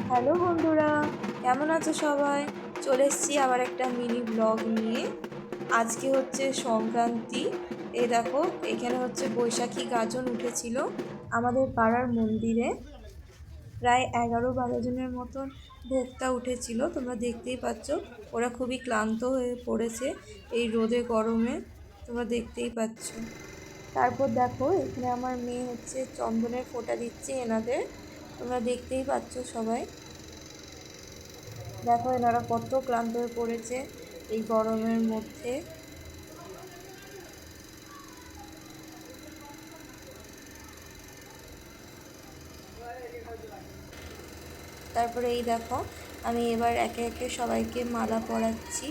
Hello বন্ধুরা, কেমন আছো সবাই? চলে এসেছি আবার একটা মিনি ব্লগ নিয়ে। আজকে হচ্ছে সংক্রান্তি। এই দেখো, এখানে হচ্ছে বৈশাখী গাজন উঠেছিল আমাদের পাড়ার মন্দিরে। প্রায় 11-12 জনের মতন ভোক্তা উঠেছিল, তোমরা দেখতেই পাচ্ছ। ওরা খুবই ক্লান্ত হয়ে পড়েছে এই রোদে গরমে, তোমরা দেখতেই পাচ্ছ। তারপর দেখো, এখানে আমার মেয়ে হচ্ছে চন্দনের ফোঁটা দিচ্ছে এনাদের, তোমরা দেখতেই পাচ্ছ সবাই। দেখো এনারা কত ক্লান্ত হয়ে পড়েছে এই গরমের মধ্যে। তারপরে এই দেখো, আমি এবার একে একে সবাইকে মালা পরাচ্ছি।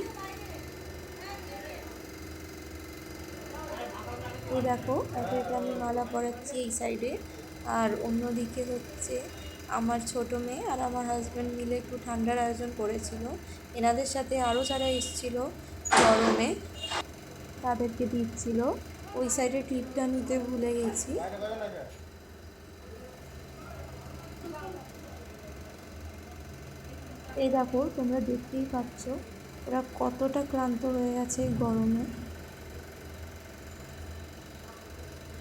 এই দেখো, একে একে আমি মালা পরাচ্ছি এই সাইডে। আর অন্যদিকে হচ্ছে আমার ছোট মেয়ে আর আমার হাজব্যান্ড মিলে একটু ঠান্ডার আয়োজন করেছিল। এনাদের সাথে আরও যারা এসেছিল গরমে, তাদেরকে দিচ্ছিল। ওই সাইডে টিপটা নিতে ভুলে গেছি। এই দেখো, তোমরা দেখতেই পাচ্ছ ওরা কতটা ক্লান্ত হয়ে গেছে গরমে।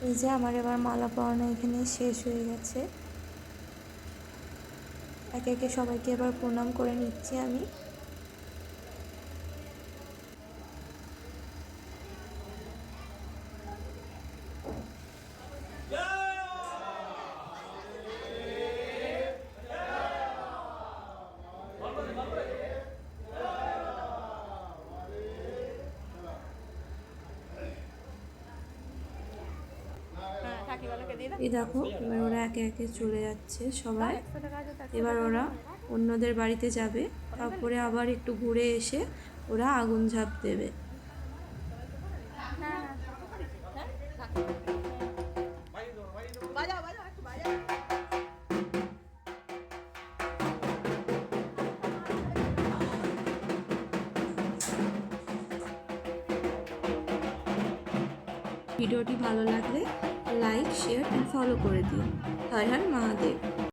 এই যে আমার এবার মালা পরানো এখানে শেষ হয়ে গেছে। একে একে সবাইকে এবার প্রণাম করে নিচ্ছি আমি। এই দেখো, এবার ওরা একে একে চলে যাচ্ছে সবাই। এবার ওরা অন্যদের বাড়িতে যাবে, তারপরে আবার একটু ঘুরে এসে ওরা আগুন ঝাঁপ দেবে। ভিডিওটি ভালো লাগলে লাইক, শেয়ার অ্যান্ড ফলো করে দিও। হর হর মহাদেব।